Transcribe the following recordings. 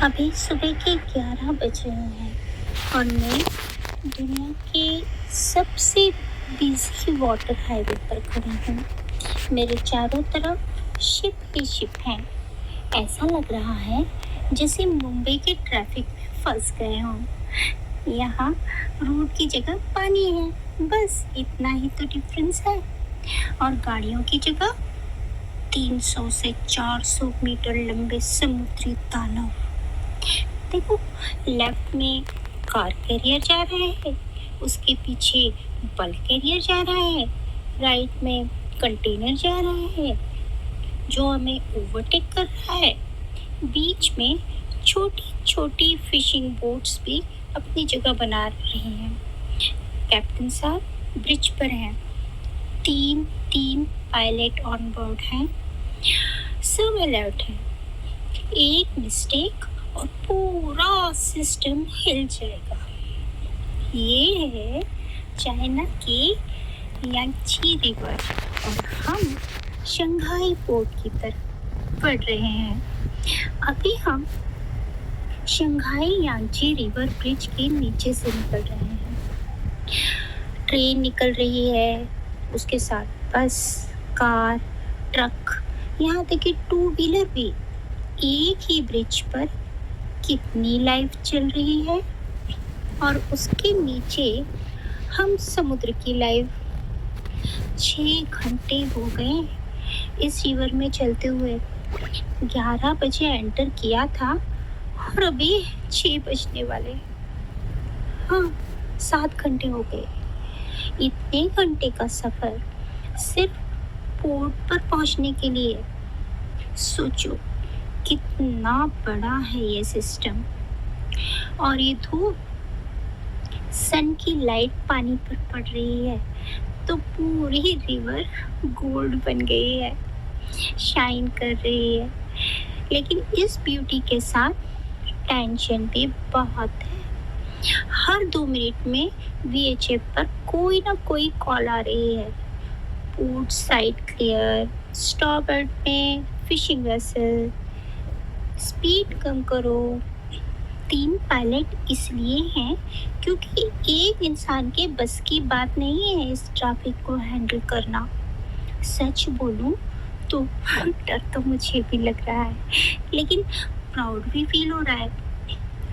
अभी सुबह के 11 बज रहे हैं और मैं दुनिया के सबसे बिजी वाटर हाईवे पर खड़ी हूँ। मेरे चारों तरफ शिप ही शिप हैं। ऐसा लग रहा है जैसे मुंबई के ट्रैफिक में फंस गए हों। यहाँ रोड की जगह पानी है, बस इतना ही तो डिफरेंस है। और गाड़ियों की जगह 300 से 400 मीटर लंबे समुद्री तालाब। देखो, लेफ्ट में कार कैरियर जा रहा है, उसके पीछे बल्क कैरियर जा रहा है, राइट में कंटेनर जा रहा है जो हमें ओवरटेक कर रहा है। बीच में छोटी छोटी फिशिंग बोट्स भी अपनी जगह बना रही हैं। कैप्टन साहब ब्रिज पर हैं। तीन तीन पायलट ऑन बोर्ड हैं। सब अलर्ट हैं। एक मिस्टेक और पूरा सिस्टम हिल जाएगा। ये है चाइना की यांगची रिवर और हम शंघाई पोर्ट की तरफ बढ़ रहे हैं। अभी हम शंघाई यांगची रिवर ब्रिज के नीचे से निकल रहे हैं। ट्रेन निकल रही है, उसके साथ बस, कार, ट्रक, यहाँ तक कि टू व्हीलर भी। एक ही ब्रिज पर कितनी लाइफ चल रही है और उसके नीचे हम समुद्र की लाइफ। 6 घंटे हो गए इस रिवर में चलते हुए। 11 बजे एंटर किया था और अभी 6 बजने वाले। हाँ, 7 घंटे हो गए। इतने घंटे का सफर सिर्फ पोर्ट पर पहुंचने के लिए। सोचो कितना बड़ा है ये सिस्टम। और ये धूप, सन की लाइट पानी पर पड़ रही है तो पूरी रिवर गोल्ड बन गई है, शाइन कर रही है। लेकिन इस ब्यूटी के साथ टेंशन भी बहुत है। हर 2 मिनट में VHF पर कोई ना कोई कॉल आ रही है। पोर्ट साइड क्लियर, स्टॉबर्ड में फिशिंग वेसल, स्पीड कम करो। 3 पायलट इसलिए हैं क्योंकि एक इंसान के बस की बात नहीं है इस ट्रैफिक को हैंडल करना। सच बोलूं तो डर तो मुझे भी लग रहा है, लेकिन प्राउड भी फील हो रहा है।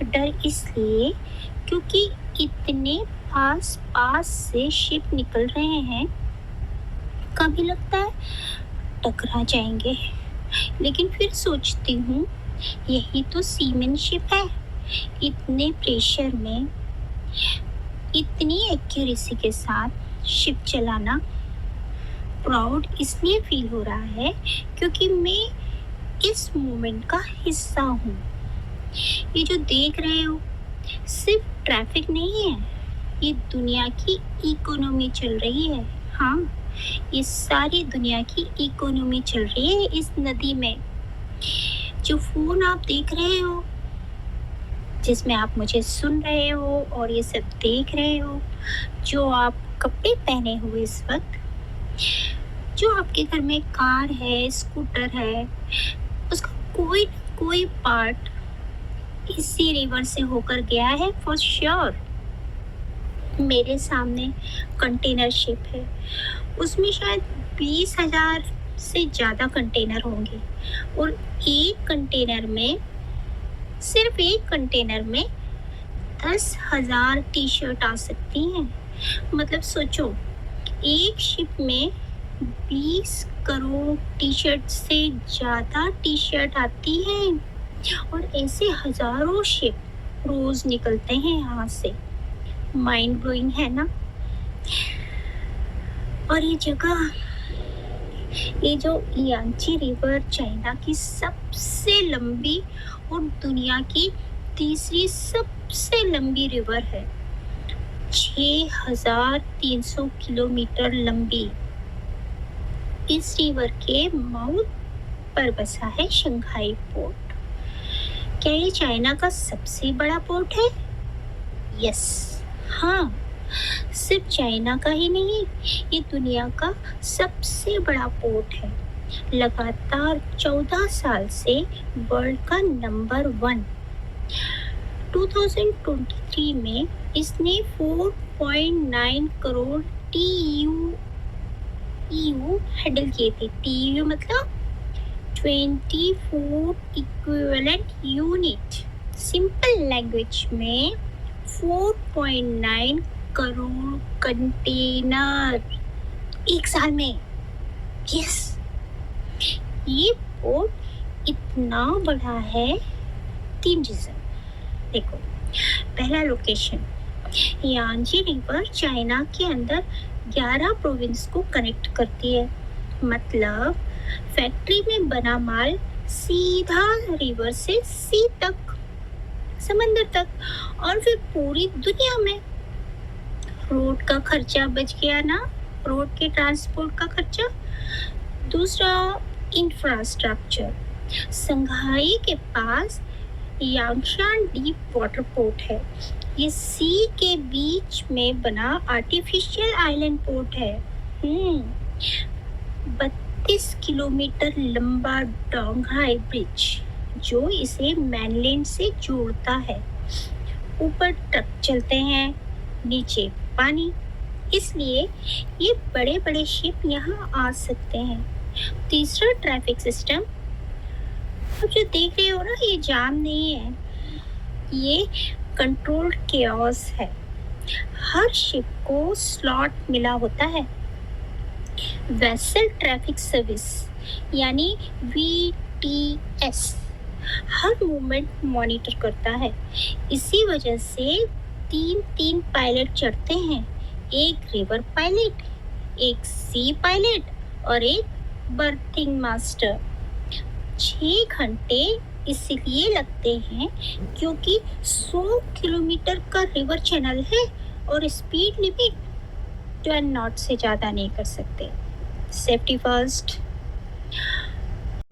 डर इसलिए क्योंकि इतने पास पास से शिप निकल रहे हैं, कभी लगता है टकरा जाएंगे, लेकिन फिर सोचती हूँ यही तो सीमैनशिप है। इतने प्रेशर में इतनी एक्यूरेसी के साथ शिप चलाना। प्राउड इसलिए फील हो रहा है क्योंकि मैं इस मोमेंट का हिस्सा हूँ। ये जो देख रहे हो सिर्फ ट्रैफिक नहीं है, ये दुनिया की इकोनॉमी चल रही है। हाँ, ये सारी दुनिया की इकोनॉमी चल रही है इस नदी में। जो फोन आप देख रहे हो, जिसमें आप मुझे सुन रहे हो और ये सब देख रहे हो, जो आप कपड़े पहने हुए इस वक्त, जो आपके घर में कार है, स्कूटर है, उसका कोई कोई पार्ट इसी रिवर से होकर गया है फॉर श्योर। मेरे सामने कंटेनर शिप है, उसमें शायद 20,000 से ज़्यादा कंटेनर होंगे और सिर्फ एक कंटेनर में 10,000 टी-शर्ट आ सकती हैं। मतलब सोचो, एक शिप में 20 करोड़ टी-शर्ट से ज़्यादा टी-शर्ट आती हैं और ऐसे हजारों शिप रोज निकलते हैं यहाँ से। माइंड ब्लोइंग है ना। और ये जो यांगची रिवर चाइना की सबसे लंबी और दुनिया की तीसरी सबसे लंबी रिवर है। 6,300 किलोमीटर लंबी। इस रिवर के माउथ पर बसा है शंघाई पोर्ट। क्या ये चाइना का सबसे बड़ा पोर्ट है? यस, हाँ, सिर्फ चाइना का ही नहीं, ये दुनिया का सबसे बड़ा पोर्ट है। लगातार 14 साल से वर्ल्ड का नंबर 1 2023 में इसने 4.9 करोड़ टीयू हैंडल किए थे। टीयू मतलब 24 इक्विवेलेंट यूनिट। सिंपल लैंग्वेज में 4.9 करोड़ कंटेनर एक साल में। यस, ये पोर्ट इतना बड़ा है, 3 रीजन। देखो, पहला लोकेशन, यांजी रिवर चाइना के अंदर 11 प्रोविंस को कनेक्ट करती है। मतलब फैक्ट्री में बना माल सीधा रिवर से सी तक, समंदर तक, और फिर पूरी दुनिया में। रोड का खर्चा बच गया ना, रोड के ट्रांसपोर्ट का खर्चा। दूसरा, इंफ्रास्ट्रक्चर। संघाई के पास यांशान डीप वाटर पोर्ट है। ये सी के बीच में बना आर्टिफिशियल आइलैंड पोर्ट है। 32 किलोमीटर लंबा डोंगहाई ब्रिज जो इसे मैनलैंड से जोड़ता है। ऊपर ट्रक चलते हैं, नीचे पानी, इसलिए ये बड़े बड़े शिप यहाँ आ सकते हैं। तीसरा, ट्रैफिक सिस्टम। अब जो देख रहे हो ना, ये जाम नहीं है, ये कंट्रोल्ड केओस है। हर शिप को स्लॉट मिला होता है। वेसल ट्रैफिक सर्विस यानी VTS हर मूवमेंट मॉनिटर करता है। इसी वजह से 3 पायलट चढ़ते हैं, एक रिवर पायलट, एक सी पायलट और एक बर्थिंग मास्टर। 6 घंटे इसलिए लगते हैं क्योंकि 100 किलोमीटर का रिवर चैनल है और स्पीड लिमिट 12 नॉट से ज़्यादा नहीं कर सकते। Safety first.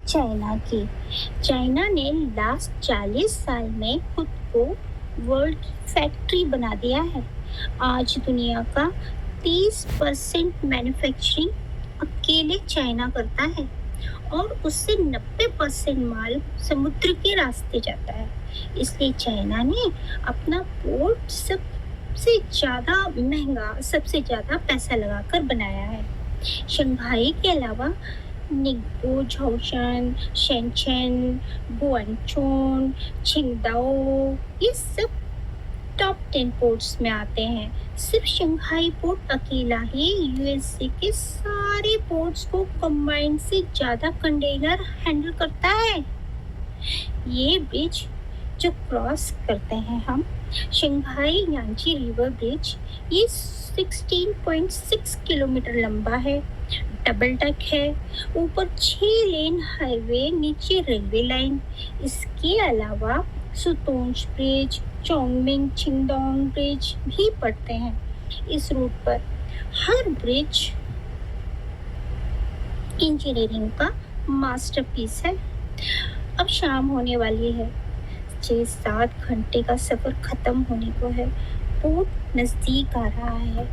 चाइना ने लास्ट 40 साल में खुद को वर्ल्ड की फैक्ट्री बना दिया है। आज दुनिया का 30% मैन्युफैक्चरिंग अकेले चाइना करता है और उससे 90% माल समुद्र के रास्ते जाता है। इसलिए चाइना ने अपना पोर्ट सबसे ज़्यादा महंगा, सबसे ज़्यादा पैसा लगाकर बनाया है। शंघाई के अलावा निग्बो, झाओशेन, शेनचेन, गुआंगचोन, छिंगदाओ, ये सब टॉप 10 पोर्ट्स में आते हैं। सिर्फ शंघाई पोर्ट अकेला ही यूएसए के सारे पोर्ट्स को कंबाइन से ज़्यादा कंटेनर हैंडल करता है। ये ब्रिज जो क्रॉस करते हैं हम, शंघाई यांची रिवर ब्रिज, ये 16.6 किलोमीटर लंबा है, डबल डक है, ऊपर 6 लेन हाईवे, नीचे रेलवे लाइन। इसके अलावा सुतोंज ब्रिज, चोंगमिंग छिंगडोंग ब्रिज भी पड़ते हैं इस रूट पर। हर ब्रिज इंजीनियरिंग का मास्टरपीस है। अब शाम होने वाली है, 6-7 घंटे का सफर खत्म होने को है। पोर्ट नजदीक आ रहा है,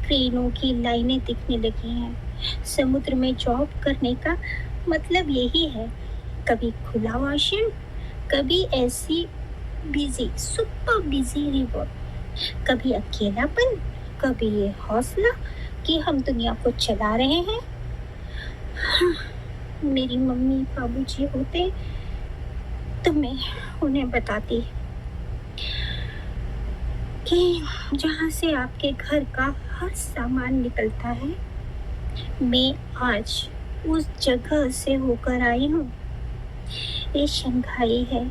ट्रेनों की लाइनें दिखने लगी हैं। समुद्र में जॉब करने का मतलब यही है, कभी खुला ओशन, कभी ऐसी बिजी, सुपर बिजी रिवर, कभी अकेलापन, कभी ये हौसला कि हम दुनिया को चला रहे हैं। मेरी मम्मी बाबूजी होते तो मैं उन्हें बताती कि जहाँ से आपके घर का हर सामान निकलता है, मैं आज उस जगह से होकर आई हूँ। ये शंघाई है,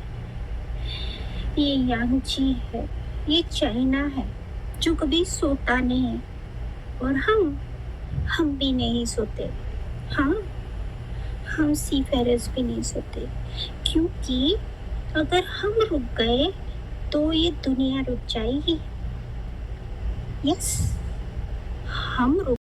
ये यांची है, ये चाइना है जो कभी सोता नहीं, और हम भी नहीं सोते। हाँ, हम सीफेरर्स भी नहीं सोते, क्योंकि अगर हम रुक गए तो ये दुनिया रुक जाएगी। यस, हम रुक